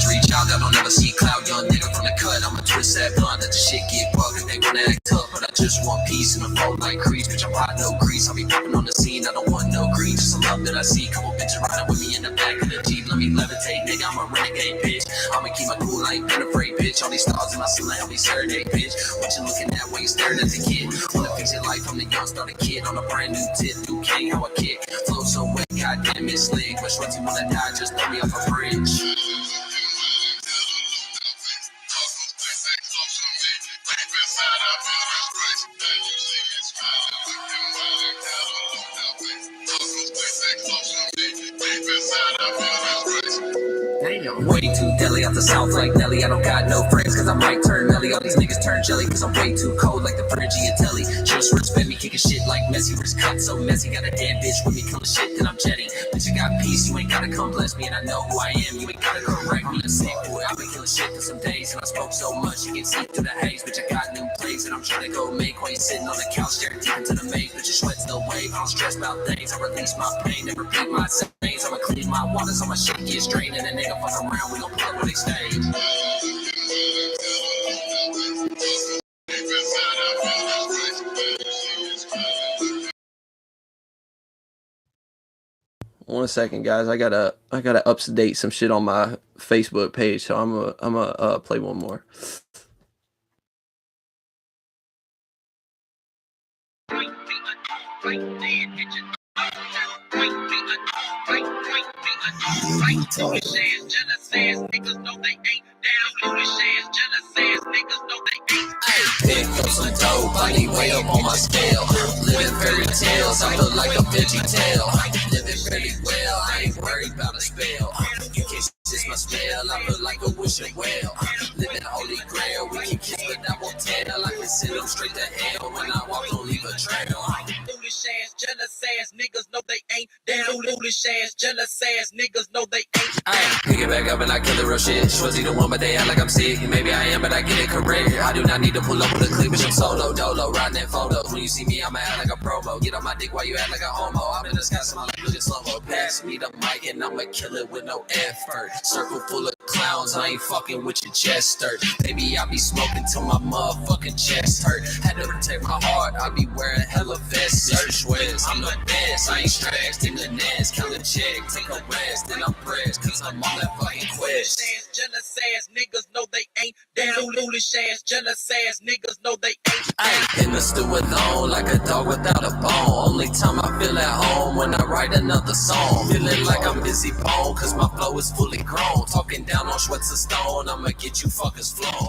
judge, reach out, I don't ever see cloud. Young nigga from the cut, I'ma twist that blunt, let the shit get bugged. They wanna act tough, but I just want peace in a fold like crease. Bitch, I'm hot, no grease. I'll be popping on the scene, I don't want no green. Just some love that I see. Couple bitches riding with me in the back of the Jeep. Let me levitate, nigga, I'm a renegade, bitch. I'ma keep my cool, I ain't been afraid, bitch. All these stars in my ceiling, help me serenade, bitch. What you looking at when you staring at the kid? Wanna fix your life, I'm the young starter kid. On a brand new tip, new king, how I kick. Flow so wet, goddamn it's slick. But shorty wanna die, just throw me off a bridge. Damn. Way too deadly out the south like Nelly. I don't got no friends cause I might turn Nelly. All these niggas turn jelly cause I'm way too cold like the Phrygian telly. Just respect me, kicking shit like Messi. Wrist cut so messy, got a dead bitch with me killing shit that I'm jetting. Bitch, I got peace, you ain't gotta come bless me. And I know who I am, you ain't gotta correct me. Let's say, boy, I've been killing shit for some days. And I smoke so much, you can see through the haze. Bitch, I got new plays and I'm trying to go make while you sitting on the couch staring deep into the maze. Bitch, your sweat's no wave, I don't stress about things. I release my pain and repeat my sayings. I'ma clean my water so my shit gets drained. And a nigga fuck around, we gon' pull up where they stage. One second, guys. I gotta update some shit on my Facebook page, so I'm gonna play one more. Pick up some dope, I need way up on my scale. Living fairy tales, I look like a veggie tail. Living very well, I ain't worried about a spell. You can kiss my smell, I look like a wishing well. Living holy grail, we can kiss but I won't tell. I can send them straight to hell, when I walk don't leave a trail. Foolish ass, jealous ass niggas know they ain't down. Foolish ass, jealous ass niggas know they ain't down. Pick it back up and I kill the real shit. Schwartzy the one, but they act like I'm sick. Maybe I am, but I get it correct. I do not need to pull up with a clip, bitch. I'm solo, dolo, riding in photos. When you see me, I'ma act like a promo. Get on my dick while you act like a homo. I'm in the sky, so my life looking slow-mo. Pass me the mic and I'ma kill it with no effort. Circle full of clowns, I ain't fucking with your chest hurt. Baby, I be smoking till my motherfucking chest hurt. Had to protect my heart, I be wearing hella vests. Search West, I'm the best, I ain't stressed. In the nest, count a check, take a rest. Then I'm pressed, cause I'm on that fucking quest. Jealous ass niggas know they ain't down. Foolish ass, jealous ass niggas know they ain't. In the stew alone, like a dog without a bone. Only time I feel at home when I write another song. Feeling like I'm busy bone, cause my flow is fully grown. Talking down on Schweitzer Stone, I'ma get you fuckers flow.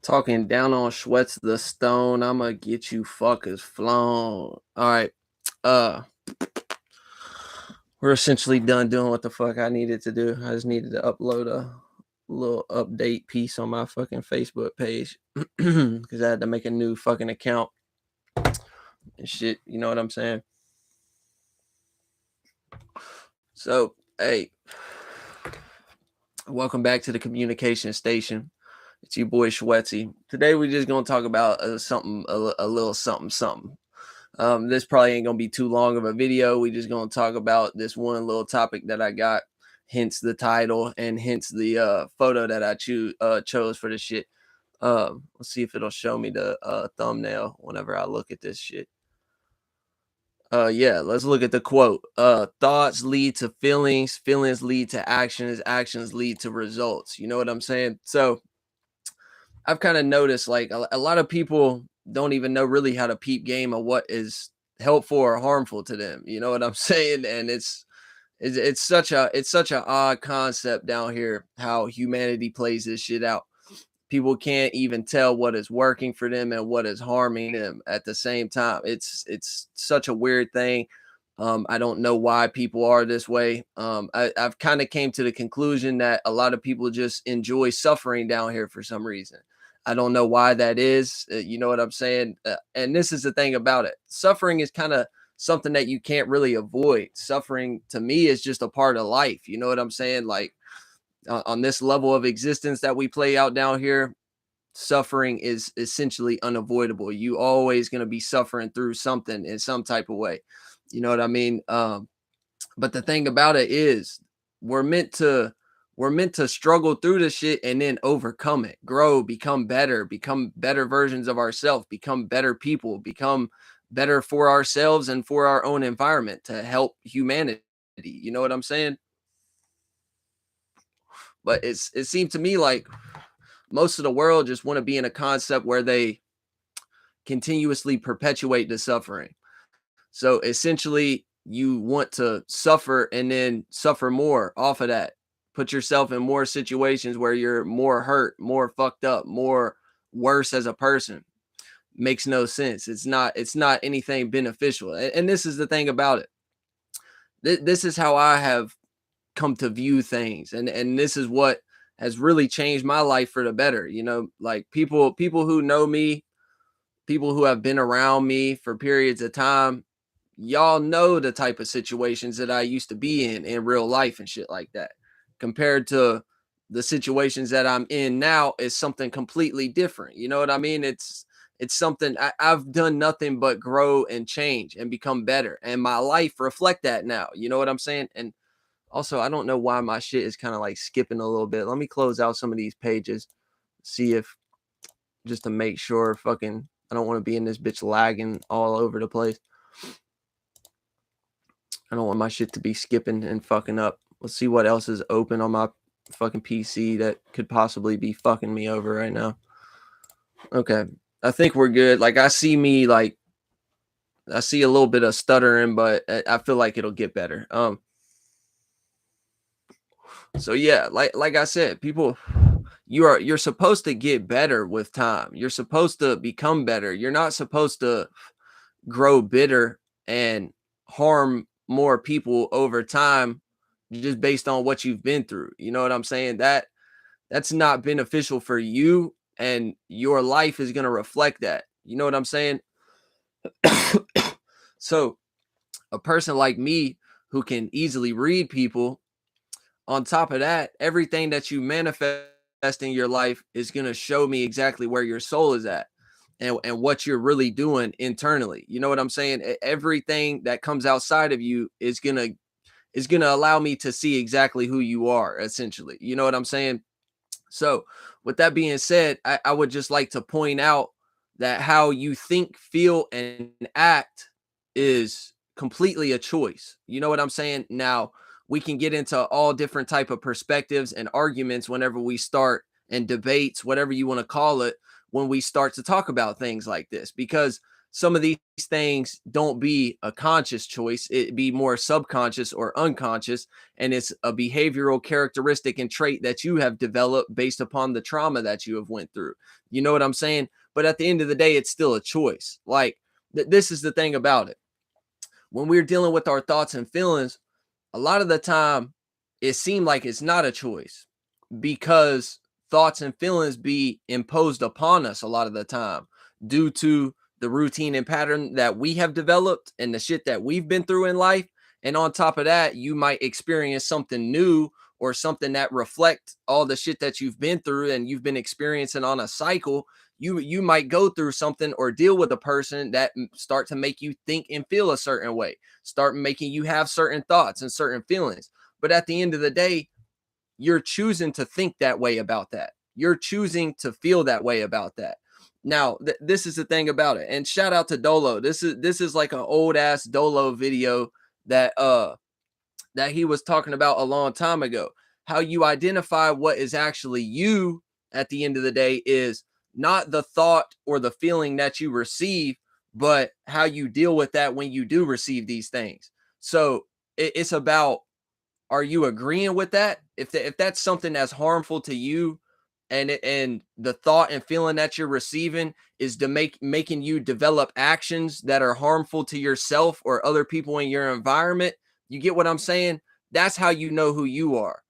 Talking down on Schweitzer the Stone, I'ma get you fuckers flown. Alright. We're essentially done doing what the fuck I needed to do. I just needed to upload a little update piece on my fucking Facebook page. Because I had to make a new fucking account and shit. You know what I'm saying? So, hey. Welcome back to the communication station. It's your boy Schwetzy. Today we're just gonna talk about a little something. This probably ain't gonna be too long of a video. We just gonna talk about this one little topic that I got, hence the title and hence the photo that I chose for this shit. Let's see if it'll show me the thumbnail whenever I look at this shit. Yeah, let's look at the quote. Thoughts lead to feelings, feelings lead to actions, actions lead to results. You know what I'm saying? So I've kind of noticed like a lot of people don't even know really how to peep game of what is helpful or harmful to them. You know what I'm saying? And it's such an odd concept down here how humanity plays this shit out. People can't even tell what is working for them and what is harming them at the same time. It's such a weird thing. I don't know why people are this way. I've kind of came to the conclusion that a lot of people just enjoy suffering down here for some reason. I don't know why that is. You know what I'm saying? And this is the thing about it. Suffering is kind of something that you can't really avoid. Suffering to me is just a part of life. You know what I'm saying? Like, on this level of existence that we play out down here, suffering is essentially unavoidable. You always going to be suffering through something in some type of way. You know what I mean? But the thing about it is we're meant to struggle through the shit and then overcome it, grow, become better versions of ourselves, become better people, become better for ourselves and for our own environment to help humanity. You know what I'm saying? But it seemed to me like most of the world just want to be in a concept where they continuously perpetuate the suffering. So essentially, you want to suffer and then suffer more off of that. Put yourself in more situations where you're more hurt, more fucked up, more worse as a person. Makes no sense. It's not anything beneficial. And this is the thing about it. This is how I have come to view things, and this is what has really changed my life for the better. You know, like people who know me, people who have been around me for periods of time, y'all know the type of situations that I used to be in real life and shit like that. Compared to the situations that I'm in now is something completely different. You know what I mean? It's something I've done nothing but grow and change and become better. And my life reflect that now. You know what I'm saying? And also, I don't know why my shit is kind of like skipping a little bit. Let me close out some of these pages, see if, just to make sure fucking I don't want to be in this bitch lagging all over the place. I don't want my shit to be skipping and fucking up. Let's see what else is open on my fucking PC that could possibly be fucking me over right now. Okay. I think we're good. Like I see a little bit of stuttering, but I feel like it'll get better. So yeah, like I said, people, you're supposed to get better with time. You're supposed to become better. You're not supposed to grow bitter and harm more people over time just based on what you've been through. You know what I'm saying? That's not beneficial for you, and your life is going to reflect that. You know what I'm saying? So a person like me who can easily read people, on top of that, everything that you manifest in your life is going to show me exactly where your soul is at and what you're really doing internally. You know what I'm saying? Everything that comes outside of you is going to allow me to see exactly who you are, essentially. You know what I'm saying? So with that being said, I would just like to point out that how you think, feel, and act is completely a choice. You know what I'm saying? Now, we can get into all different type of perspectives and arguments whenever we start, and debates, whatever you want to call it, when we start to talk about things like this, because some of these things don't be a conscious choice. It be more subconscious or unconscious, and it's a behavioral characteristic and trait that you have developed based upon the trauma that you have went through. You know what I'm saying? But at the end of the day, it's still a choice. Like this is the thing about it. When we're dealing with our thoughts and feelings, a lot of the time it seems like it's not a choice, because thoughts and feelings be imposed upon us a lot of the time due to the routine and pattern that we have developed and the shit that we've been through in life. And on top of that, you might experience something new or something that reflect all the shit that you've been through and you've been experiencing on a cycle. You might go through something or deal with a person that start to make you think and feel a certain way, start making you have certain thoughts and certain feelings. But at the end of the day, you're choosing to think that way about that. You're choosing to feel that way about that. Now, this is the thing about it. And shout out to Dolo. This is like an old ass Dolo video that that he was talking about a long time ago. How you identify what is actually you at the end of the day is not the thought or the feeling that you receive, but how you deal with that when you do receive these things. So it's about, are you agreeing with that? If that's something that's harmful to you, and the thought and feeling that you're receiving is to making you develop actions that are harmful to yourself or other people in your environment, you get what I'm saying? That's how you know who you are.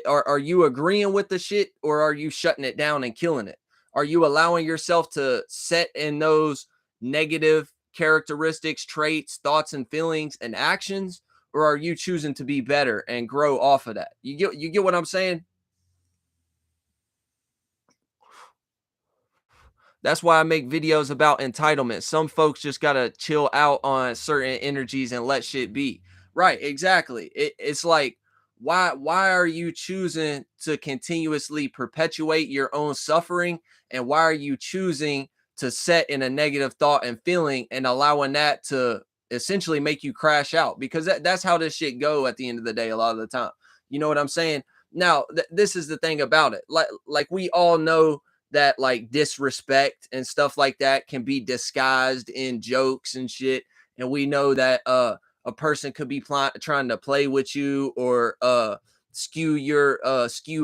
Are you agreeing with the shit, or are you shutting it down and killing it? Are you allowing yourself to set in those negative characteristics, traits, thoughts, and feelings and actions? Or are you choosing to be better and grow off of that? You get what I'm saying? That's why I make videos about entitlement. Some folks just gotta chill out on certain energies and let shit be. Right, exactly. It's like, why are you choosing to continuously perpetuate your own suffering? And why are you choosing to set in a negative thought and feeling and allowing that to essentially make you crash out? Because that's how this shit go at the end of the day a lot of the time. You know what I'm saying? Now, this is the thing about it. Like we all know that like disrespect and stuff like that can be disguised in jokes and shit. And we know that a person could be trying to play with you or skew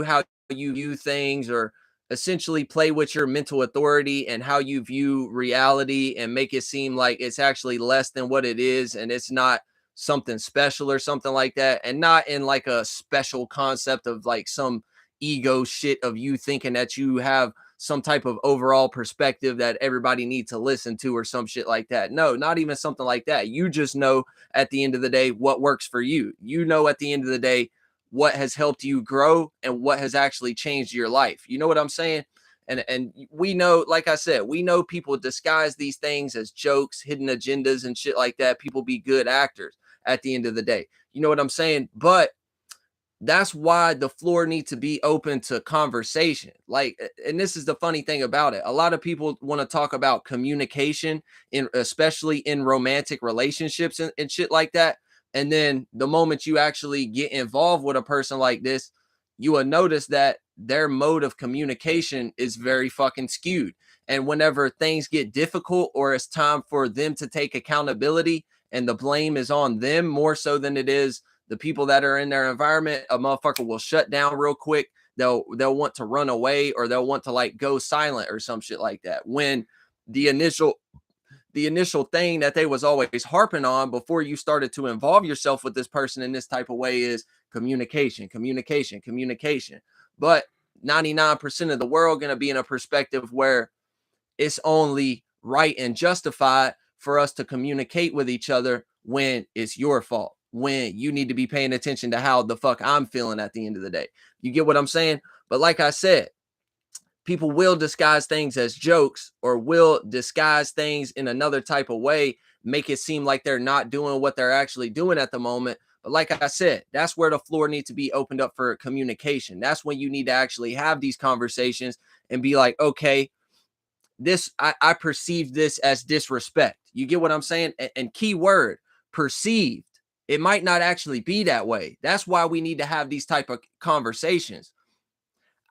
how you view things, or essentially play with your mental authority and how you view reality and make it seem like it's actually less than what it is, and it's not something special or something like that, and not in like a special concept of like some ego shit of you thinking that you have some type of overall perspective that everybody needs to listen to or some shit like that. No, not even something like that. You just know at the end of the day what works for you. You know at the end of the day what has helped you grow and what has actually changed your life. You know what I'm saying? And we know, like I said, we know people disguise these things as jokes, hidden agendas and shit like that. People be good actors at the end of the day. You know what I'm saying? But that's why the floor needs to be open to conversation. Like, and this is the funny thing about it. A lot of people want to talk about communication in, especially in romantic relationships and shit like that. And then the moment you actually get involved with a person like this, you will notice that their mode of communication is very fucking skewed. And whenever things get difficult or it's time for them to take accountability and the blame is on them more so than it is the people that are in their environment, a motherfucker will shut down real quick. They'll want to run away, or they'll want to like go silent or some shit like that. When the initial thing that they was always harping on before you started to involve yourself with this person in this type of way is communication, communication, communication. But 99% of the world going to be in a perspective where it's only right and justified for us to communicate with each other when it's your fault, when you need to be paying attention to how the fuck I'm feeling at the end of the day. You get what I'm saying? But like I said, people will disguise things as jokes or will disguise things in another type of way, make it seem like they're not doing what they're actually doing at the moment. But like I said, that's where the floor needs to be opened up for communication. That's when you need to actually have these conversations and be like, okay, I perceive this as disrespect. You get what I'm saying? And key word, perceived. It might not actually be that way. That's why we need to have these type of conversations.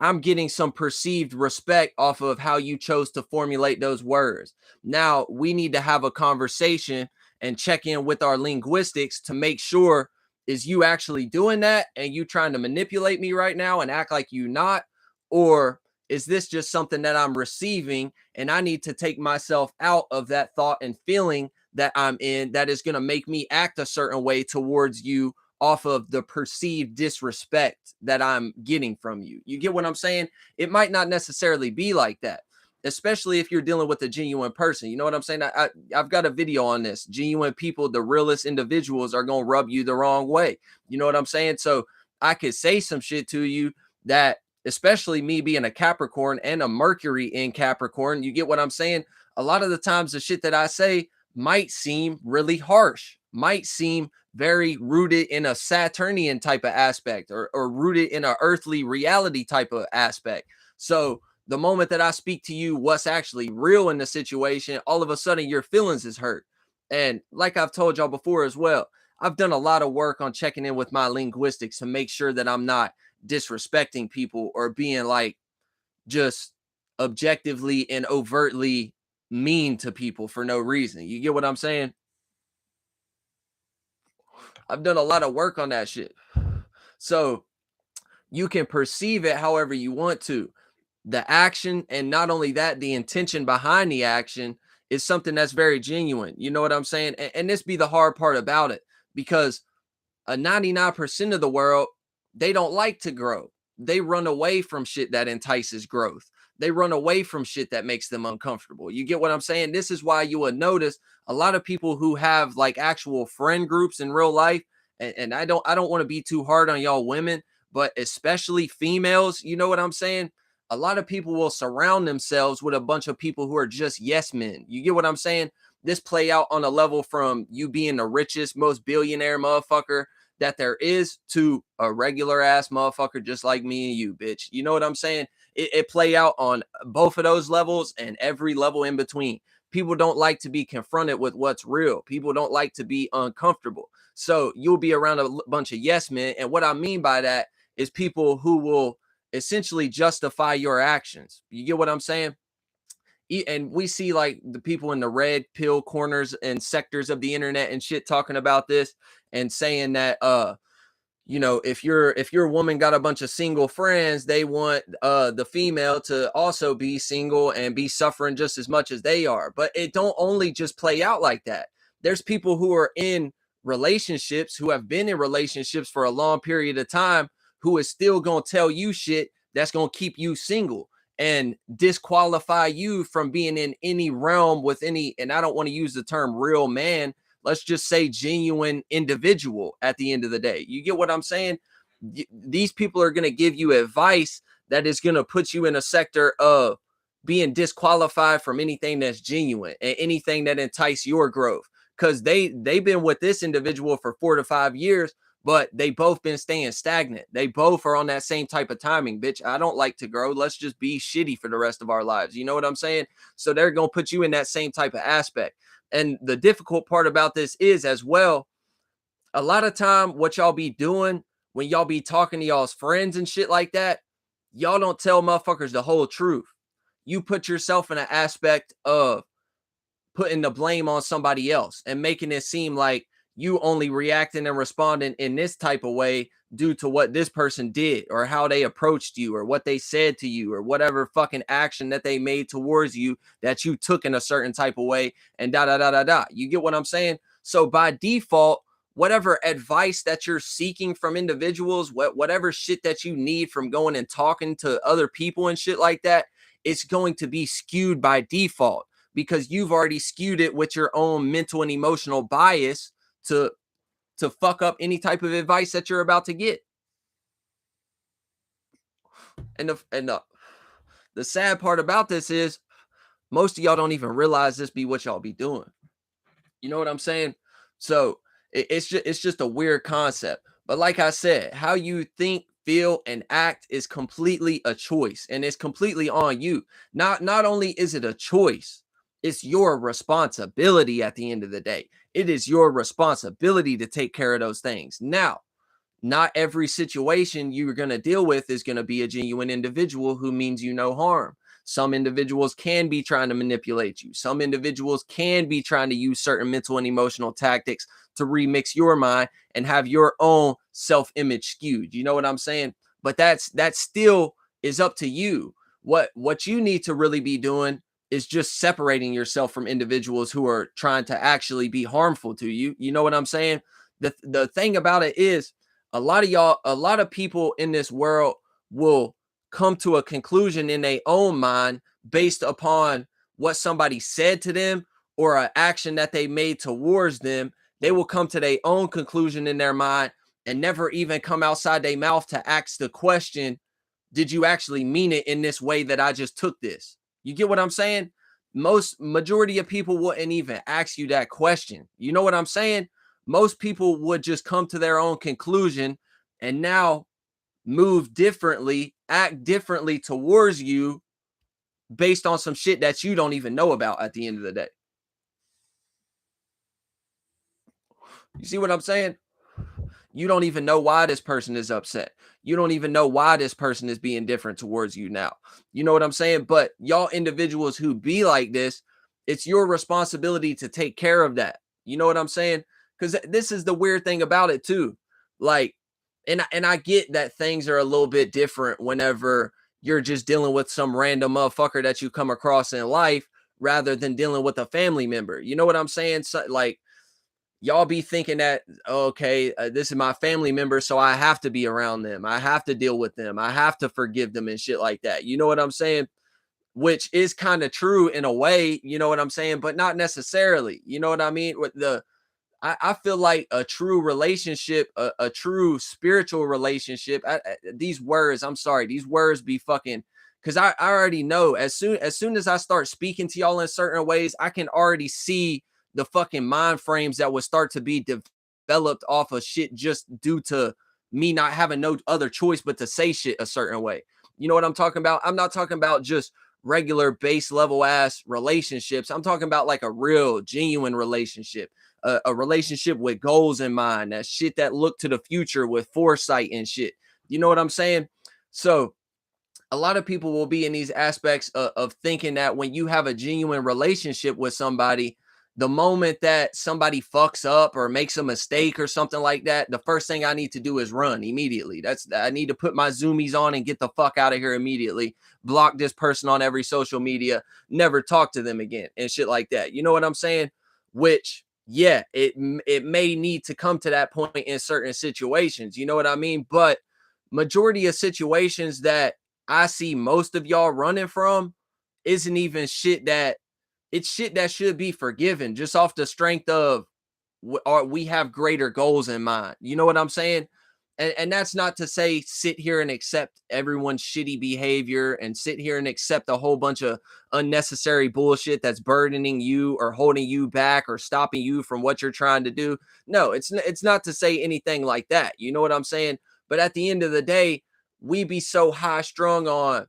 I'm getting some perceived respect off of how you chose to formulate those words. Now we need to have a conversation and check in with our linguistics to make sure, is you actually doing that and you trying to manipulate me right now and act like you not, or is this just something that I'm receiving and I need to take myself out of that thought and feeling that I'm in that is going to make me act a certain way towards you off of the perceived disrespect that I'm getting from you. You get what I'm saying? It might not necessarily be like that, especially if you're dealing with a genuine person. You know what I'm saying? I've got a video on this. Genuine people, the realest individuals, are going to rub you the wrong way. You know what I'm saying? So I could say some shit to you that, especially me being a Capricorn and a Mercury in Capricorn, you get what I'm saying? A lot of the times the shit that I say might seem really harsh, might seem very rooted in a Saturnian type of aspect, or rooted in an earthly reality type of aspect. So the moment that I speak to you what's actually real in the situation, all of a sudden your feelings is hurt. And like I've told y'all before as well, I've done a lot of work on checking in with my linguistics to make sure that I'm not disrespecting people or being like just objectively and overtly mean to people for no reason. You get what I'm saying? I've done a lot of work on that shit. So you can perceive it however you want to. The action, and not only that, the intention behind the action is something that's very genuine. You know what I'm saying? And this be the hard part about it, because a 99% of the world, they don't like to grow. They run away from shit that entices growth. They run away from shit that makes them uncomfortable. You get what I'm saying? This is why you will notice a lot of people who have like actual friend groups in real life. And I don't want to be too hard on y'all women, but especially females, you know what I'm saying? a lot of people will surround themselves with a bunch of people who are just yes men. You get what I'm saying? This play out on a level from you being the richest, most billionaire motherfucker that there is to a regular ass motherfucker just like me and you, bitch. You know what I'm saying? It play out on both of those levels and every level in between. People don't like to be confronted with what's real. People don't like to be uncomfortable. So you'll be around a bunch of yes men. And what I mean by that is people who will essentially justify your actions. You get what I'm saying? And we see like the people in the red pill corners and sectors of the internet and shit talking about this and saying that you know, if your woman got a bunch of single friends, they want the female to also be single and be suffering just as much as they are. But it don't only just play out like that. There's people who are in relationships, who have been in relationships for a long period of time, who is still gonna tell you shit that's gonna keep you single and disqualify you from being in any realm with any, and I don't want to use the term real man, let's just say genuine individual at the end of the day. You get what I'm saying? These people are going to give you advice that is going to put you in a sector of being disqualified from anything that's genuine and anything that entice your growth, because they've been with this individual for 4 to 5 years, but they both been staying stagnant. They both are on that same type of timing. Bitch, I don't like to grow. Let's just be shitty for the rest of our lives. You know what I'm saying? So they're going to put you in that same type of aspect. And the difficult part about this is as well, a lot of time what y'all be doing when y'all be talking to y'all's friends and shit like that, y'all don't tell motherfuckers the whole truth. You put yourself in an aspect of putting the blame on somebody else and making it seem like you only reacting and responding in this type of way due to what this person did or how they approached you or what they said to you or whatever fucking action that they made towards you that you took in a certain type of way and da da da da da. You get what I'm saying? So by default, whatever advice that you're seeking from individuals, whatever shit that you need from going and talking to other people and shit like that, it's going to be skewed by default because you've already skewed it with your own mental and emotional bias to fuck up any type of advice that you're about to get. And the sad part about this is most of y'all don't even realize this be what y'all be doing. You know what I'm saying? So it's just a weird concept. But like I said, how you think, feel, and act is completely a choice, and it's completely on you. Not only is it a choice, it's your responsibility at the end of the day. It is your responsibility to take care of those things. Now, not every situation you're going to deal with is going to be a genuine individual who means you no harm. Some individuals can be trying to manipulate you. Some individuals can be trying to use certain mental and emotional tactics to remix your mind and have your own self-image skewed. You know what I'm saying? But that still is up to you. What you need to really be doing is just separating yourself from individuals who are trying to actually be harmful to you. You know what I'm saying? The thing about it is a lot of people in this world will come to a conclusion in their own mind based upon what somebody said to them or an action that they made towards them. They will come to their own conclusion in their mind and never even come outside their mouth to ask the question, did you actually mean it in this way that I just took this? You get what I'm saying? Majority of people wouldn't even ask you that question. You know what I'm saying? Most people would just come to their own conclusion and now move differently, act differently towards you based on some shit that you don't even know about at the end of the day. You see what I'm saying? You don't even know why this person is upset. You don't even know why this person is being different towards you now. You know what I'm saying? But y'all individuals who be like this, it's your responsibility to take care of that. You know what I'm saying? Because this is the weird thing about it too. Like, and I get that things are a little bit different whenever you're just dealing with some random motherfucker that you come across in life rather than dealing with a family member. You know what I'm saying? So, like, y'all be thinking that, okay, this is my family member, so I have to be around them. I have to deal with them. I have to forgive them and shit like that. You know what I'm saying? Which is kind of true in a way, you know what I'm saying? But not necessarily. You know what I mean? With I feel like a true relationship, a true spiritual relationship, these words, I'm sorry, these words be fucking Because I already know as soon as I start speaking to y'all in certain ways, I can already see the fucking mind frames that would start to be developed off of shit just due to me not having no other choice but to say shit a certain way. You know what I'm talking about? I'm not talking about just regular base level ass relationships. I'm talking about like a real genuine relationship, a relationship with goals in mind, that shit that look to the future with foresight and shit. You know what I'm saying? So a lot of people will be in these aspects of thinking that when you have a genuine relationship with somebody, the moment that somebody fucks up or makes a mistake or something like that, the first thing I need to do is run immediately. I need to put my zoomies on and get the fuck out of here immediately. Block this person on every social media, never talk to them again and shit like that. You know what I'm saying? Which, yeah, it may need to come to that point in certain situations. You know what I mean? But majority of situations that I see most of y'all running from isn't even shit that it's shit that should be forgiven just off the strength of or we have greater goals in mind. You know what I'm saying? And that's not to say sit here and accept everyone's shitty behavior and sit here and accept a whole bunch of unnecessary bullshit that's burdening you or holding you back or stopping you from what you're trying to do. No, it's not to say anything like that. You know what I'm saying? But at the end of the day, we be so high strung on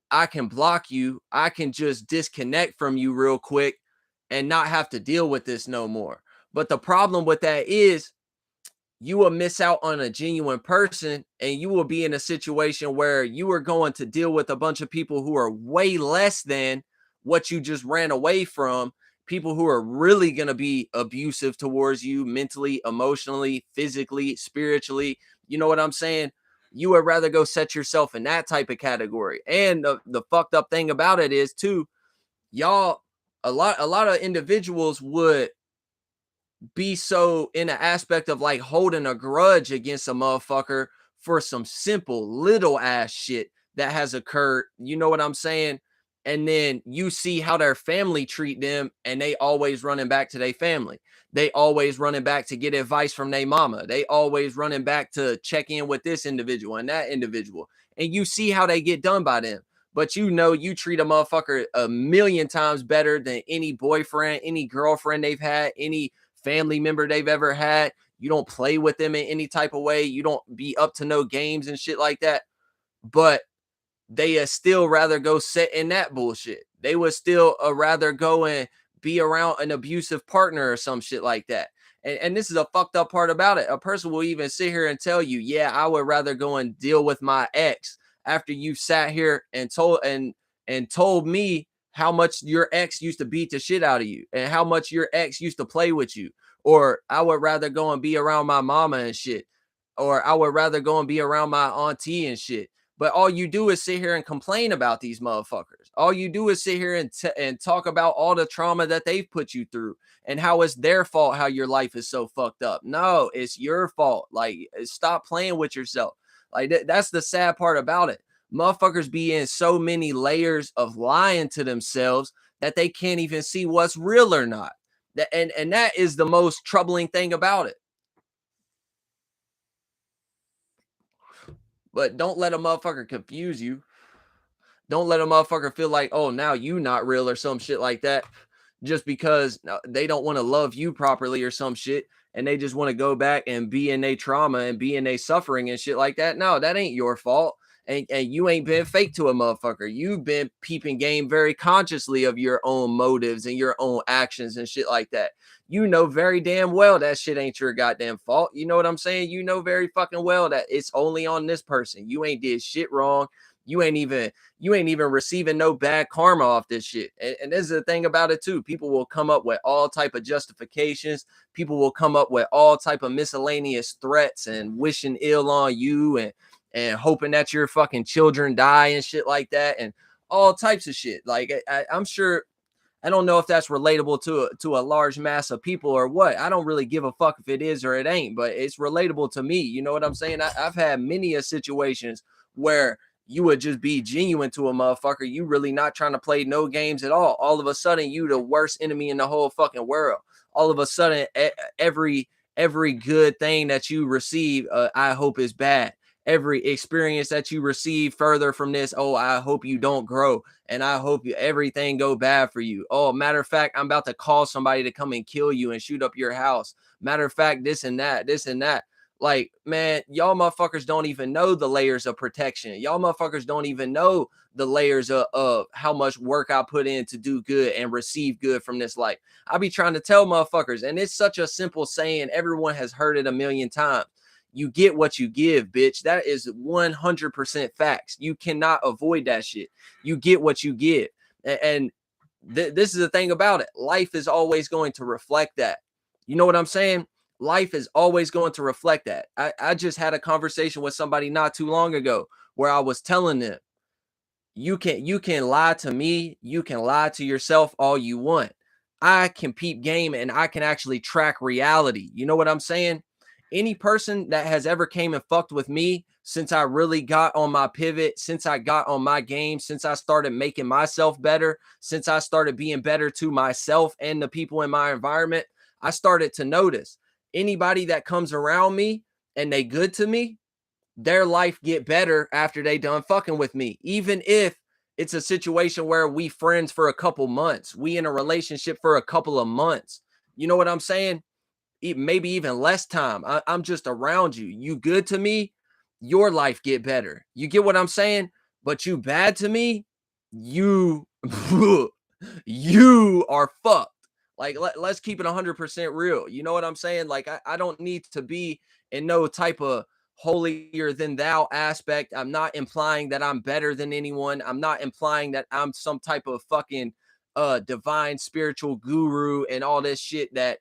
I can block you, I can just disconnect from you real quick and not have to deal with this no more. But the problem with that is you will miss out on a genuine person and you will be in a situation where you are going to deal with a bunch of people who are way less than what you just ran away from, people who are really going to be abusive towards you mentally, emotionally, physically, spiritually. You know what I'm saying? You would rather go set yourself in that type of category. And the fucked up thing about it is too, y'all, a lot of individuals would be so in an aspect of like holding a grudge against a motherfucker for some simple little ass shit that has occurred. You know what I'm saying? And then you see how their family treat them, and they always running back to their family. They always running back to get advice from their mama. They always running back to check in with this individual and that individual. And you see how they get done by them. But you know, you treat a motherfucker a million times better than any boyfriend, any girlfriend they've had, any family member they've ever had. You don't play with them in any type of way. You don't be up to no games and shit like that. But they still rather go sit in that bullshit. They would still rather go and be around an abusive partner or some shit like that. And this is a fucked up part about it. A person will even sit here and tell you, yeah, I would rather go and deal with my ex after you've sat here and told me how much your ex used to beat the shit out of you and how much your ex used to play with you. Or I would rather go and be around my mama and shit. Or I would rather go and be around my auntie and shit. But all you do is sit here and complain about these motherfuckers. All you do is sit here and talk about all the trauma that they've put you through and how it's their fault how your life is so fucked up. No, it's your fault. Like, stop playing with yourself. Like, that's the sad part about it. Motherfuckers be in so many layers of lying to themselves that they can't even see what's real or not. And that is the most troubling thing about it. But don't let a motherfucker confuse you. Don't let a motherfucker feel like, oh, now you not real or some shit like that, just because they don't want to love you properly or some shit, and they just want to go back and be in their trauma and be in their suffering and shit like that. No, that ain't your fault. And you ain't been fake to a motherfucker. You've been peeping game very consciously of your own motives and your own actions and shit like that. You know very damn well that shit ain't your goddamn fault. You know what I'm saying? You know very fucking well that it's only on this person. You ain't did shit wrong. You ain't even receiving no bad karma off this shit. And this is the thing about it too. People will come up with all type of justifications. People will come up with all type of miscellaneous threats and wishing ill on you and hoping that your fucking children die and shit like that and all types of shit. Like I'm sure, I don't know if that's relatable to a large mass of people or what. I don't really give a fuck if it is or it ain't, but it's relatable to me. You know what I'm saying? I've had many situations where you would just be genuine to a motherfucker. You really not trying to play no games at all. All of a sudden, you the worst enemy in the whole fucking world. All of a sudden, every good thing that you receive, I hope is bad. every experience that you receive further from this, oh, I hope you don't grow, and I hope everything go bad for you. Oh, matter of fact, I'm about to call somebody to come and kill you and shoot up your house. Matter of fact, this and that, this and that. Like, man, y'all motherfuckers don't even know the layers of protection. Y'all motherfuckers don't even know the layers of how much work I put in to do good and receive good from this life. I be trying to tell motherfuckers, and it's such a simple saying. Everyone has heard it a million times. You get what you give, bitch. That is 100% facts. You cannot avoid that shit. You get what you give. And this is the thing about it. Life is always going to reflect that. You know what I'm saying? Life is always going to reflect that. I just had a conversation with somebody not too long ago where I was telling them, you can lie to me, you can lie to yourself all you want. I can peep game and I can actually track reality. You know what I'm saying? Any person that has ever came and fucked with me since I really got on my pivot, since I got on my game, since I started making myself better, since I started being better to myself and the people in my environment, I started to notice anybody that comes around me and they good to me, their life get better after they done fucking with me. Even if it's a situation where we friends for a couple months, we in a relationship for a couple of months. You know what I'm saying? Maybe even less time. I'm just around you. You good to me, your life get better. You get what I'm saying? But you bad to me, you you are fucked. Like let's keep it 100% real. You know what I'm saying? Like I don't need to be in no type of holier than thou aspect. I'm not implying that I'm better than anyone. I'm not implying that I'm some type of fucking divine spiritual guru and all this shit that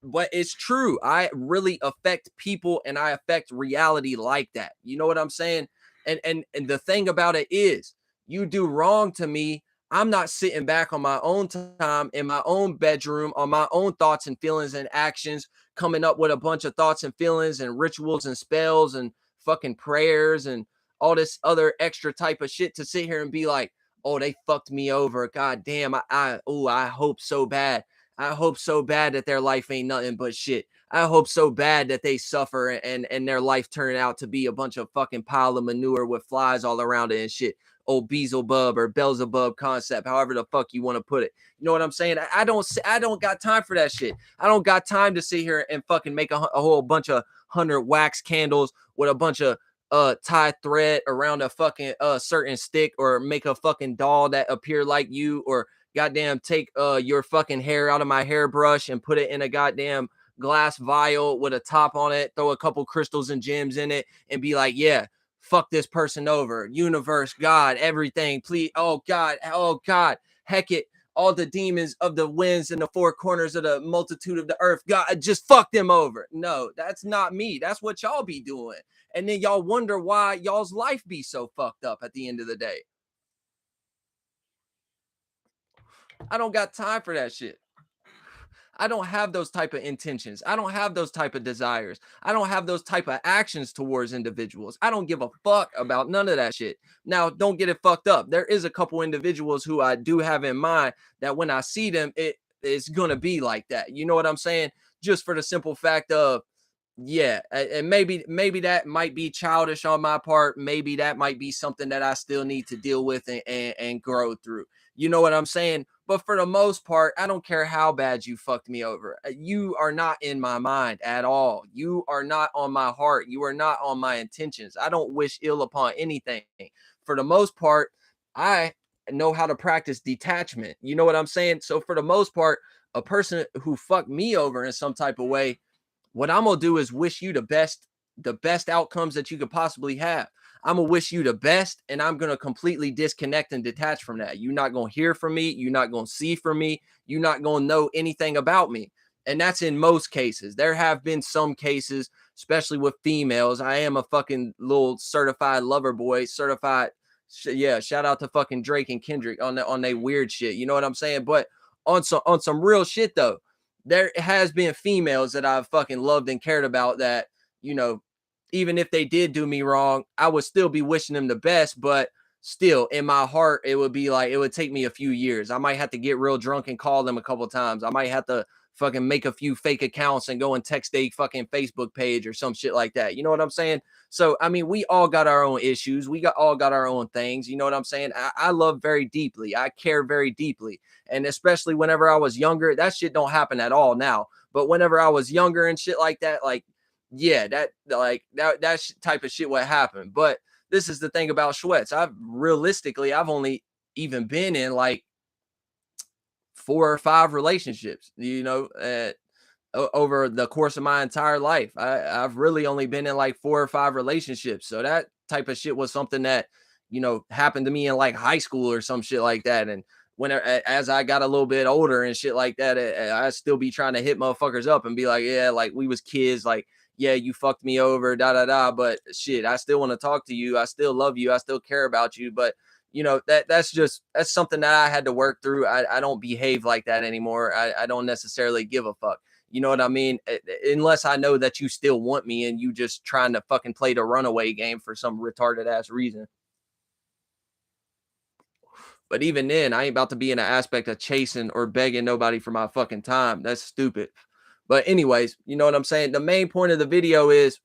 but it's true. I really affect people and I affect reality like that. You know what I'm saying? And the thing about it is, you do wrong to me, I'm not sitting back on my own time in my own bedroom on my own thoughts and feelings and actions, coming up with a bunch of thoughts and feelings and rituals and spells and fucking prayers and all this other extra type of shit to sit here and be like, oh, they fucked me over. God damn. I hope so bad. I hope so bad that their life ain't nothing but shit. I hope so bad that they suffer and their life turn out to be a bunch of fucking pile of manure with flies all around it and shit. Old Beelzebub or Beelzebub concept, however the fuck you want to put it. You know what I'm saying? I don't got time for that shit. I don't got time to sit here and fucking make a whole bunch of 100 wax candles with a bunch of tie thread around a fucking certain stick, or make a fucking doll that appear like you, or goddamn take your fucking hair out of my hairbrush and put it in a goddamn glass vial with a top on it, throw a couple crystals and gems in it, and be like, yeah, fuck this person over. Universe, God, everything, please. Oh God, heck it. All the demons of the winds and the four corners of the multitude of the earth, God, just fuck them over. No, that's not me. That's what y'all be doing. And then y'all wonder why y'all's life be so fucked up at the end of the day. I don't got time for that shit. I don't have those type of intentions. I don't have those type of desires. I don't have those type of actions towards individuals. I don't give a fuck about none of that shit. Now, don't get it fucked up. There is a couple individuals who I do have in mind that when I see them, it's gonna be like that. You know what I'm saying? Just for the simple fact of, yeah, and maybe that might be childish on my part. Maybe that might be something that I still need to deal with and grow through. You know what I'm saying? But for the most part, I don't care how bad you fucked me over. You are not in my mind at all. You are not on my heart. You are not on my intentions. I don't wish ill upon anything. For the most part, I know how to practice detachment. You know what I'm saying? So for the most part, a person who fucked me over in some type of way, what I'm gonna do is wish you the best outcomes that you could possibly have. I'm gonna wish you the best, and I'm gonna completely disconnect and detach from that. You're not gonna hear from me, you're not gonna see from me, you're not gonna know anything about me. And that's in most cases. There have been some cases, especially with females. I am a fucking little certified lover boy, certified. Yeah, shout out to fucking Drake and Kendrick on they weird shit. You know what I'm saying? But on some real shit though, there has been females that I've fucking loved and cared about that, you know, even if they did do me wrong, I would still be wishing them the best. But still, in my heart, it would be like, it would take me a few years. I might have to get real drunk and call them a couple times. I might have to fucking make a few fake accounts and go and text a fucking Facebook page or some shit like that. You know what I'm saying? So, I mean, we all got our own issues. All got our own things. You know what I'm saying? I love very deeply. I care very deeply. And especially whenever I was younger, that shit don't happen at all now. But whenever I was younger and shit like that, like, yeah, that type of shit would happen. But this is the thing about Schwetz. I've only even been in like 4 or 5 relationships, over the course of my entire life. I've really only been in like 4 or 5 relationships. So that type of shit was something that, happened to me in like high school or some shit like that. And as I got a little bit older and shit like that, I still be trying to hit motherfuckers up and be like, yeah, like we was kids, like, yeah, you fucked me over, da da da. But shit, I still want to talk to you. I still love you. I still care about you. But that's something that I had to work through. I don't behave like that anymore. I don't necessarily give a fuck. You know what I mean? Unless I know that you still want me and you just trying to fucking play the runaway game for some retarded ass reason. But even then, I ain't about to be in an aspect of chasing or begging nobody for my fucking time. That's stupid. But anyways, you know what I'm saying? The main point of the video is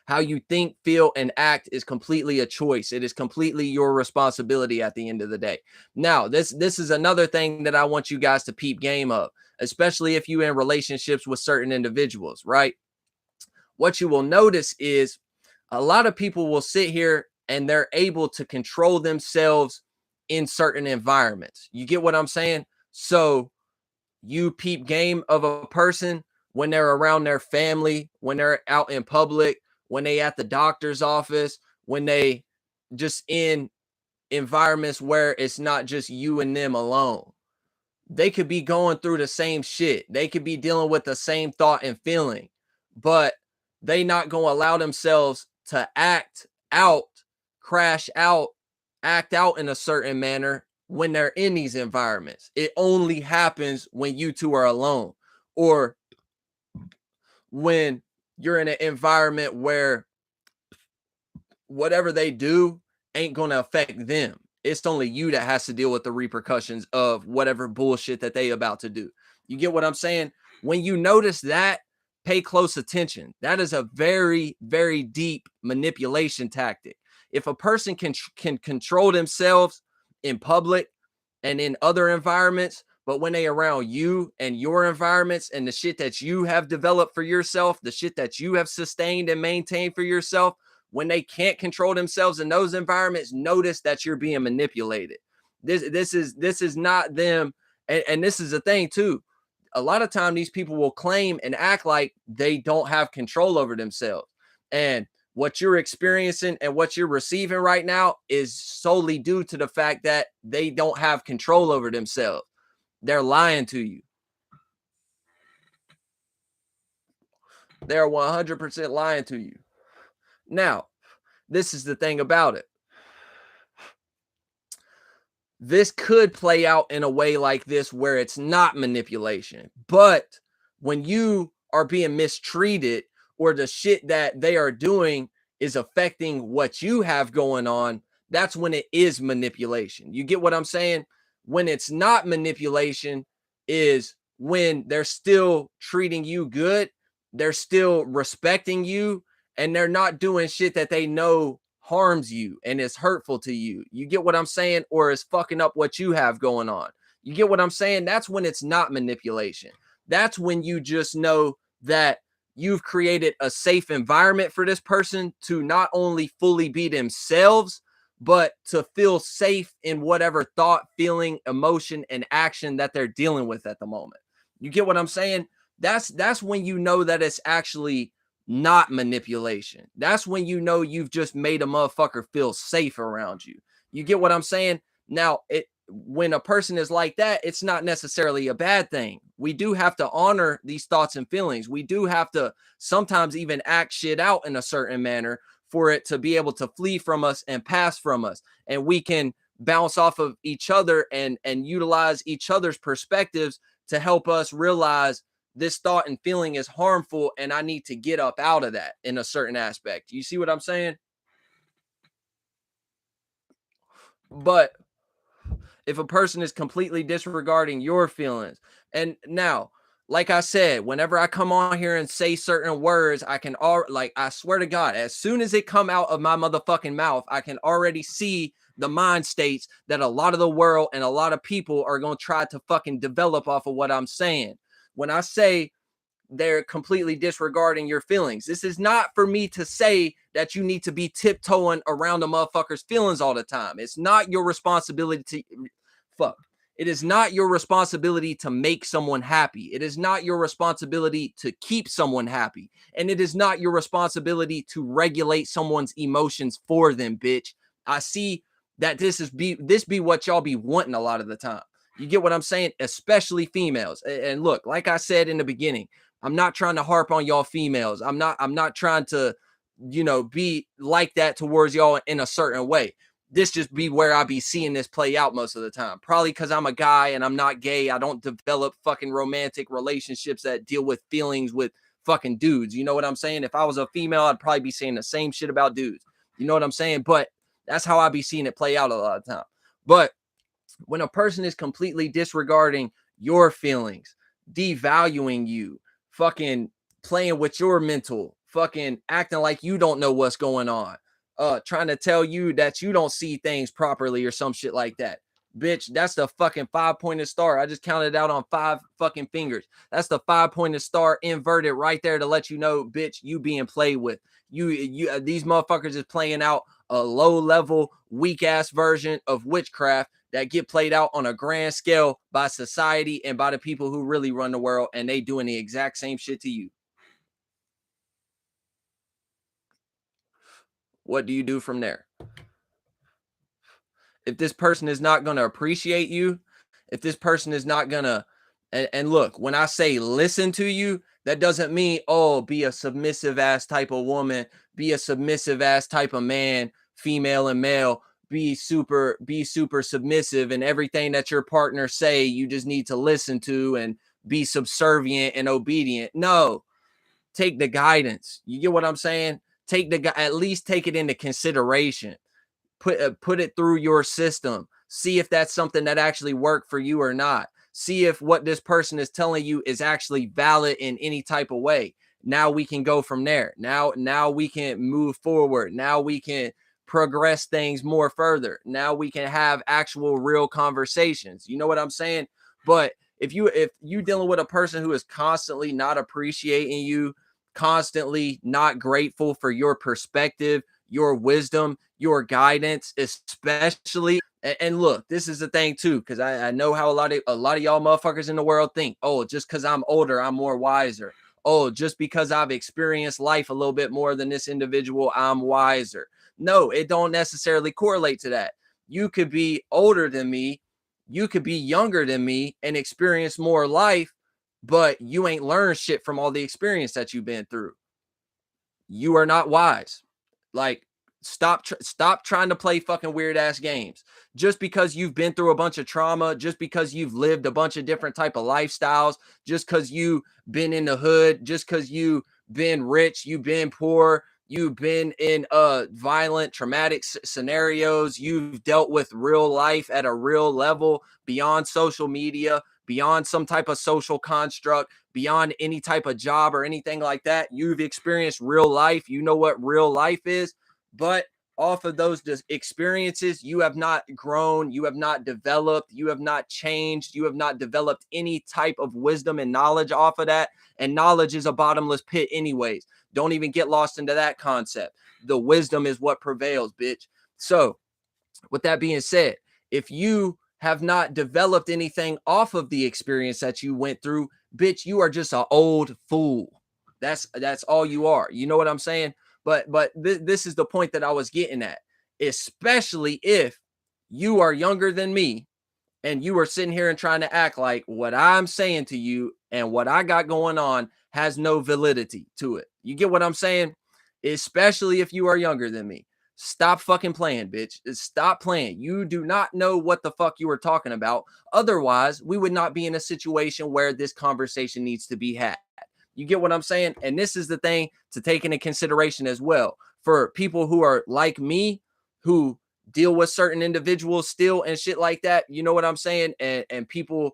how you think, feel, and act is completely a choice. It is completely your responsibility at the end of the day. Now, this is another thing that I want you guys to peep game of, especially if you're in relationships with certain individuals, right? What you will notice is a lot of people will sit here and they're able to control themselves in certain environments. You get what I'm saying? So you peep game of a person when they're around their family, when they're out in public, when they at the doctor's office, when they just in environments where it's not just you and them alone. They could be going through the same shit. They could be dealing with the same thought and feeling, but they not going to allow themselves to act out, crash out, act out in a certain manner when they're in these environments. It only happens when you two are alone, or when you're in an environment where whatever they do ain't going to affect them. It's only you that has to deal with the repercussions of whatever bullshit that they about to do. You get what I'm saying? When you notice that, pay close attention. That is a very, very deep manipulation tactic. If a person can control themselves in public and in other environments, but when they around you and your environments and the shit that you have developed for yourself, the shit that you have sustained and maintained for yourself, when they can't control themselves in those environments, notice that you're being manipulated. This is not them. And this is the thing too. A lot of time these people will claim and act like they don't have control over themselves. And what you're experiencing and what you're receiving right now is solely due to the fact that they don't have control over themselves. They're lying to you. They're 100% lying to you. Now, this is the thing about it. This could play out in a way like this where it's not manipulation. But when you are being mistreated or the shit that they are doing is affecting what you have going on, that's when it is manipulation. You get what I'm saying? When it's not manipulation is when they're still treating you good, they're still respecting you, and they're not doing shit that they know harms you and is hurtful to you. You get what I'm saying? Or is fucking up what you have going on. You get what I'm saying? That's when it's not manipulation. That's when you just know that you've created a safe environment for this person to not only fully be themselves, but to feel safe in whatever thought, feeling, emotion, and action that they're dealing with at the moment. You get what I'm saying? That's when you know that it's actually not manipulation. That's when you know you've just made a motherfucker feel safe around you. You get what I'm saying? Now, when a person is like that, it's not necessarily a bad thing. We do have to honor these thoughts and feelings. We do have to sometimes even act shit out in a certain manner for it to be able to flee from us and pass from us. And we can bounce off of each other and utilize each other's perspectives to help us realize this thought and feeling is harmful and I need to get up out of that in a certain aspect. You see what I'm saying? But if a person is completely disregarding your feelings, and now like I said, whenever I come on here and say certain words, I can like, I swear to God, as soon as it come out of my motherfucking mouth, I can already see the mind states that a lot of the world and a lot of people are going to try to fucking develop off of what I'm saying. When I say they're completely disregarding your feelings, this is not for me to say that you need to be tiptoeing around a motherfucker's feelings all the time. It's not your responsibility to fuck. It is not your responsibility to make someone happy. It is not your responsibility to keep someone happy. And it is not your responsibility to regulate someone's emotions for them, bitch. I see that this be what y'all be wanting a lot of the time. You get what I'm saying? Especially females. And look, like I said in the beginning, I'm not trying to harp on y'all females. I'm not trying to, be like that towards y'all in a certain way. This just be where I be seeing this play out most of the time. Probably because I'm a guy and I'm not gay. I don't develop fucking romantic relationships that deal with feelings with fucking dudes. You know what I'm saying? If I was a female, I'd probably be saying the same shit about dudes. You know what I'm saying? But that's how I be seeing it play out a lot of time. But when a person is completely disregarding your feelings, devaluing you, fucking playing with your mental, fucking acting like you don't know what's going on, trying to tell you that you don't see things properly or some shit like that. Bitch, that's the fucking 5-pointed star. I just counted out on 5 fucking fingers. That's the 5-pointed star inverted right there to let you know, bitch, you being played with. These motherfuckers is playing out a low level, weak ass version of witchcraft that get played out on a grand scale by society and by the people who really run the world, and they doing the exact same shit to you. What do you do from there? If this person is not going to appreciate you, if this person is not going to, and look, when I say listen to you, that doesn't mean, oh, be a submissive ass type of woman, be a submissive ass type of man, female and male, be super submissive, and everything that your partner say, you just need to listen to and be subservient and obedient. No, take the guidance. You get what I'm saying? At least take it into consideration. Put it through your system. See if that's something that actually worked for you or not. See if what this person is telling you is actually valid in any type of way. Now we can go from there. Now we can move forward. Now we can progress things more further. Now we can have actual real conversations. You know what I'm saying? But if you dealing with a person who is constantly not appreciating you, constantly not grateful for your perspective, your wisdom, your guidance, especially. And look, this is the thing too, because I know how a lot of y'all motherfuckers in the world think, oh, just because I'm older, I'm more wiser. Oh, just because I've experienced life a little bit more than this individual, I'm wiser. No, it don't necessarily correlate to that. You could be older than me, you could be younger than me and experience more life, but you ain't learned shit from all the experience that you've been through. You are not wise. Like, stop trying to play fucking weird ass games. Just because you've been through a bunch of trauma, just because you've lived a bunch of different type of lifestyles, just because you've been in the hood, just because you've been rich, you've been poor, you've been in violent, traumatic scenarios, you've dealt with real life at a real level beyond social media, beyond some type of social construct, beyond any type of job or anything like that. You've experienced real life. You know what real life is. But off of those experiences, you have not grown, you have not developed, you have not changed, you have not developed any type of wisdom and knowledge off of that. And knowledge is a bottomless pit anyways. Don't even get lost into that concept. The wisdom is what prevails, bitch. So with that being said, if you have not developed anything off of the experience that you went through, bitch, you are just an old fool. That's all you are. You know what I'm saying? But this is the point that I was getting at, especially if you are younger than me and you are sitting here and trying to act like what I'm saying to you and what I got going on has no validity to it. You get what I'm saying? Especially if you are younger than me. Stop fucking playing, bitch. Stop playing. You do not know what the fuck you were talking about. Otherwise, we would not be in a situation where this conversation needs to be had. You get what I'm saying? And this is the thing to take into consideration as well. For people who are like me, who deal with certain individuals still and shit like that, you know what I'm saying? And people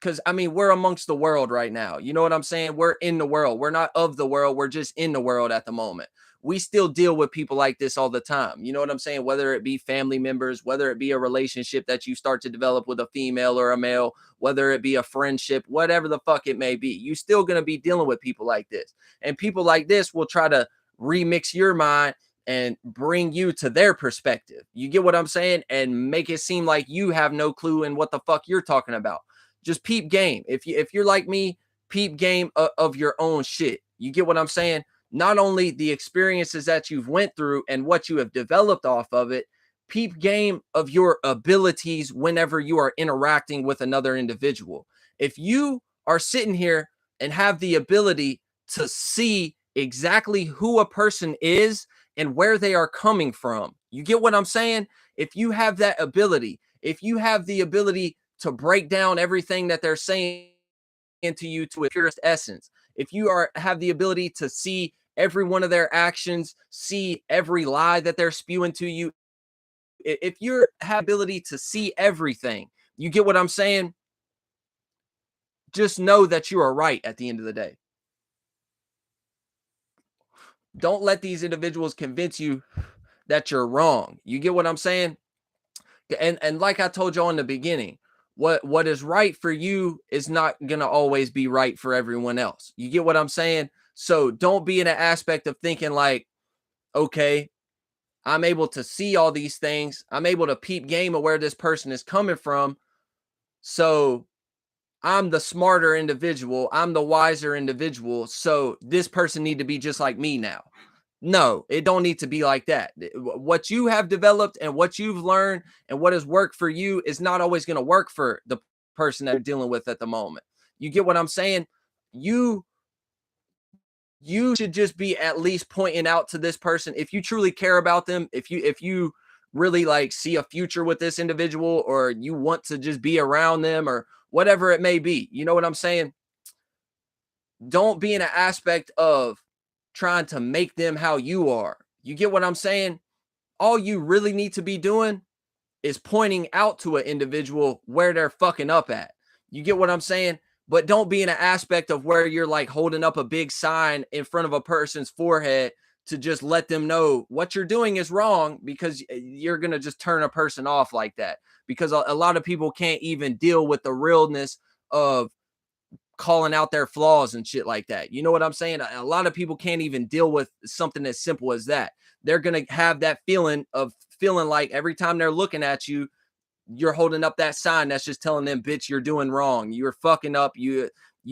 because I mean, we're amongst the world right now. You know what I'm saying? We're in the world. We're not of the world. We're just in the world at the moment. We still deal with people like this all the time. You know what I'm saying? Whether it be family members, whether it be a relationship that you start to develop with a female or a male, whether it be a friendship, whatever the fuck it may be, you still going to be dealing with people like this. And people like this will try to remix your mind and bring you to their perspective. You get what I'm saying? And make it seem like you have no clue in what the fuck you're talking about. Just peep game. If you're like me, peep game of your own shit. You get what I'm saying? Not only the experiences that you've went through and what you have developed off of it, peep game of your abilities whenever you are interacting with another individual. If you are sitting here and have the ability to see exactly who a person is and where they are coming from, you get what I'm saying? If you have that ability, if you have the ability to break down everything that they're saying to you to its purest essence, if you have the ability to see every one of their actions, see every lie that they're spewing to you, if you have ability to see everything, you get what I'm saying? Just know that you are right at the end of the day. Don't let these individuals convince you that you're wrong. You get what I'm saying? And like I told you in the beginning, what is right for you is not gonna always be right for everyone else. You get what I'm saying? So don't be in an aspect of thinking like, okay, I'm able to see all these things. I'm able to peep game of where this person is coming from. So I'm the smarter individual. I'm the wiser individual. So this person need to be just like me now. No, it don't need to be like that. What you have developed and what you've learned and what has worked for you is not always going to work for the person that you're dealing with at the moment. You get what I'm saying? You should just be at least pointing out to this person, if you truly care about them, if you really like see a future with this individual, or you want to just be around them or whatever it may be. You know what I'm saying? Don't be in an aspect of trying to make them how you are. You get what I'm saying? All you really need to be doing is pointing out to an individual where they're fucking up at. You get what I'm saying? But don't be in an aspect of where you're like holding up a big sign in front of a person's forehead to just let them know what you're doing is wrong, because you're going to just turn a person off like that. Because a lot of people can't even deal with the realness of calling out their flaws and shit like that. You know what I'm saying? A lot of people can't even deal with something as simple as that. They're going to have that feeling of feeling like every time they're looking at you, you're holding up that sign that's just telling them, bitch, you're doing wrong. You're fucking up. You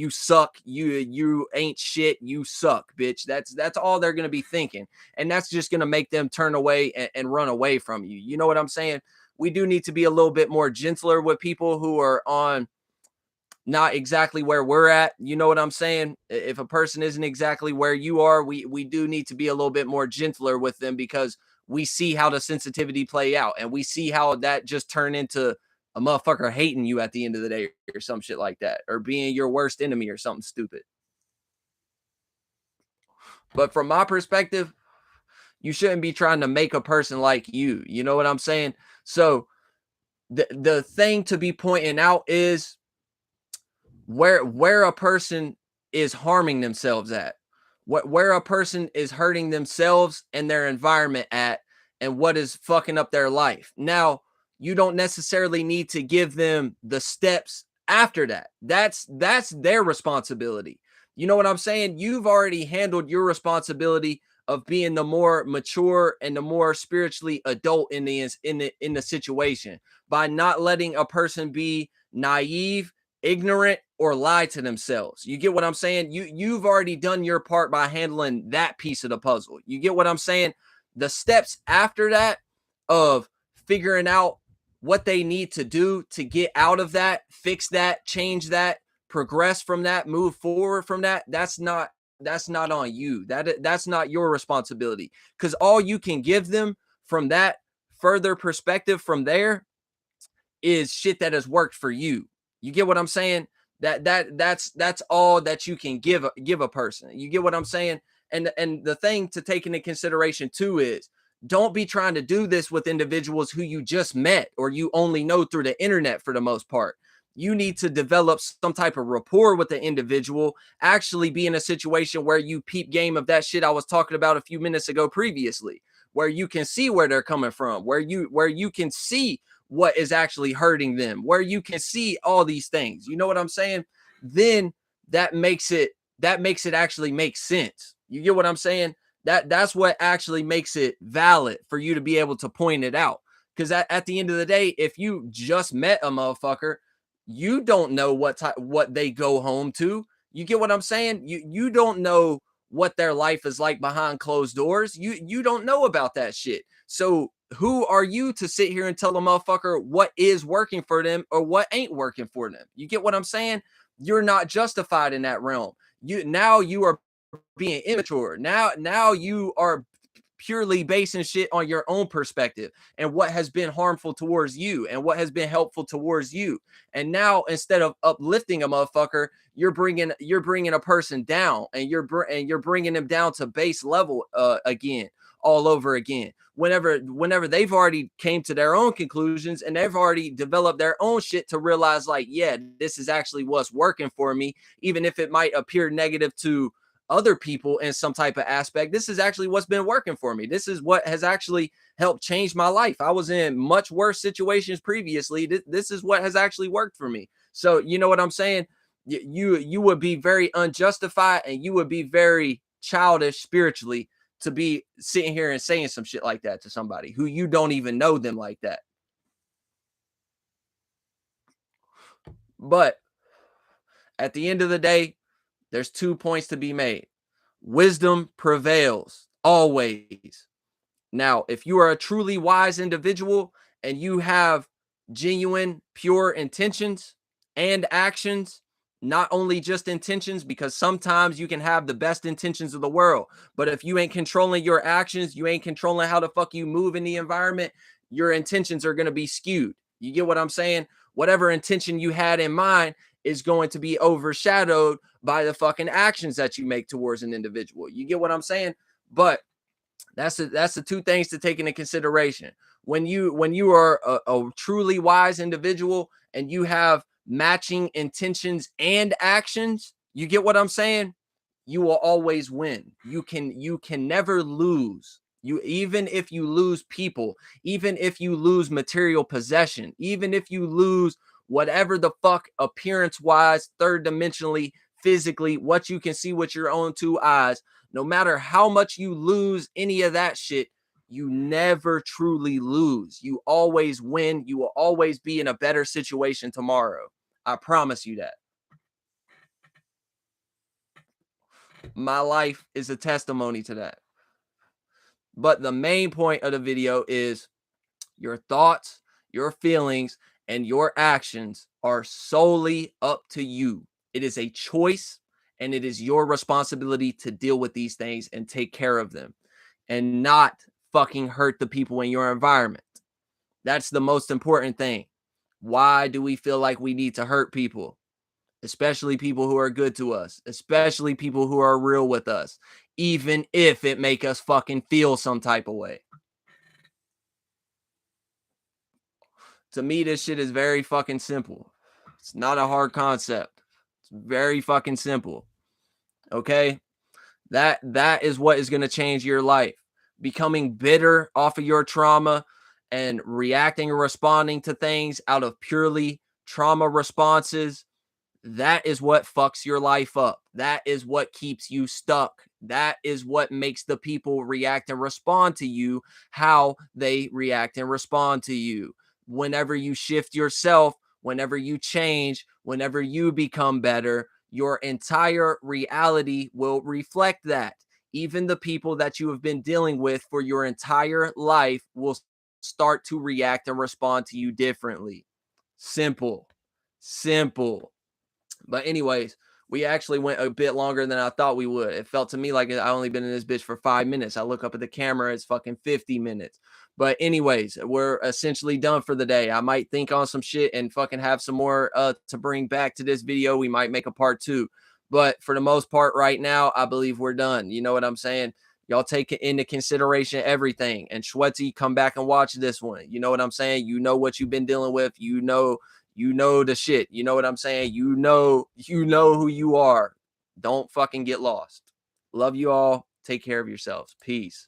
suck. You ain't shit. You suck, bitch. That's all they're going to be thinking. And that's just going to make them turn away and run away from you. You know what I'm saying? We do need to be a little bit more gentler with people who are on not exactly where we're at. You know what I'm saying? If a person isn't exactly where you are, we do need to be a little bit more gentler with them, because we see how the sensitivity play out, and we see how that just turn into a motherfucker hating you at the end of the day, or some shit like that, or being your worst enemy or something stupid. But from my perspective, you shouldn't be trying to make a person like you. You know what I'm saying? So the thing to be pointing out is where a person is harming themselves at, where a person is hurting themselves and their environment at, and what is fucking up their life. Now, you don't necessarily need to give them the steps after that. That's their responsibility. You know what I'm saying? You've already handled your responsibility of being the more mature and the more spiritually adult in the situation, by not letting a person be naive, ignorant, or lie to themselves. You get what I'm saying? You've already done your part by handling that piece of the puzzle. You get what I'm saying? The steps after that of figuring out what they need to do to get out of that, fix that, change that, progress from that, move forward from that, that's not on you. That's not your responsibility, because all you can give them from that further perspective from there is shit that has worked for you. You get what I'm saying? That's all that you can give a person. You get what I'm saying? And the thing to take into consideration too is, don't be trying to do this with individuals who you just met or you only know through the internet for the most part. You need to develop some type of rapport with the individual, actually be in a situation where you peep game of that shit I was talking about a few minutes ago previously, where you can see where they're coming from, where you can see what is actually hurting them, where you can see all these things. You know what I'm saying? Then that makes it actually make sense. You get what I'm saying? That's what actually makes it valid for you to be able to point it out. Because at the end of the day, if you just met a motherfucker, you don't know what they go home to. You get what I'm saying? You don't know what their life is like behind closed doors. You don't know about that shit. So who are you to sit here and tell a motherfucker what is working for them or what ain't working for them? You get what I'm saying? You're not justified in that realm. You are being immature. Now you are purely basing shit on your own perspective and what has been harmful towards you and what has been helpful towards you. And now instead of uplifting a motherfucker, you're bringing a person down, and you're bringing them down to base level again, all over again. Whenever they've already came to their own conclusions and they've already developed their own shit to realize, like, yeah, this is actually what's working for me, even if it might appear negative to other people in some type of aspect. This is actually what's been working for me. This is what has actually helped change my life. I was in much worse situations previously. This is what has actually worked for me. So you know what I'm saying? You would be very unjustified, and you would be very childish spiritually to be sitting here and saying some shit like that to somebody who you don't even know them like that. But at the end of the day, there's 2 points to be made. Wisdom prevails always. Now, if you are a truly wise individual and you have genuine, pure intentions and actions, not only just intentions, because sometimes you can have the best intentions of the world, but if you ain't controlling your actions, you ain't controlling how the fuck you move in the environment, your intentions are going to be skewed. You get what I'm saying? Whatever intention you had in mind is going to be overshadowed by the fucking actions that you make towards an individual. You get what I'm saying? But that's the 2 things to take into consideration. When you are a truly wise individual and you have matching intentions and actions, you get what I'm saying? You will always win. You can never lose. Even if you lose people, even if you lose material possession, even if you lose whatever the fuck appearance wise, third dimensionally, physically, what you can see with your own 2 eyes, no matter how much you lose any of that shit, you never truly lose. You always win. You will always be in a better situation tomorrow. I promise you that. My life is a testimony to that. But the main point of the video is your thoughts, your feelings, and your actions are solely up to you. It is a choice, and it is your responsibility to deal with these things and take care of them and not fucking hurt the people in your environment. That's the most important thing. Why do we feel like we need to hurt people? Especially people who are good to us, especially people who are real with us, even if it make us fucking feel some type of way. To me, this shit is very fucking simple. It's not a hard concept. It's very fucking simple. Okay? That is what is going to change your life. Becoming bitter off of your trauma and reacting or responding to things out of purely trauma responses, that is what fucks your life up. That is what keeps you stuck. That is what makes the people react and respond to you how they react and respond to you. Whenever you shift yourself, whenever you change, whenever you become better, your entire reality will reflect that. Even the people that you have been dealing with for your entire life will start to react and respond to you differently. Simple. But anyways, we actually went a bit longer than I thought we would. It felt to me like I only been in this bitch for 5 minutes. I look up at the camera, it's fucking 50 minutes. But anyways, we're essentially done for the day. I might think on some shit and fucking have some more to bring back to this video. We might make a part 2. But for the most part right now, I believe we're done. You know what I'm saying? Y'all take into consideration everything. And Shwetzi, come back and watch this one. You know what I'm saying? You know what you've been dealing with. You know You know the shit. You know what I'm saying? You know who you are. Don't fucking get lost. Love you all. Take care of yourselves. Peace.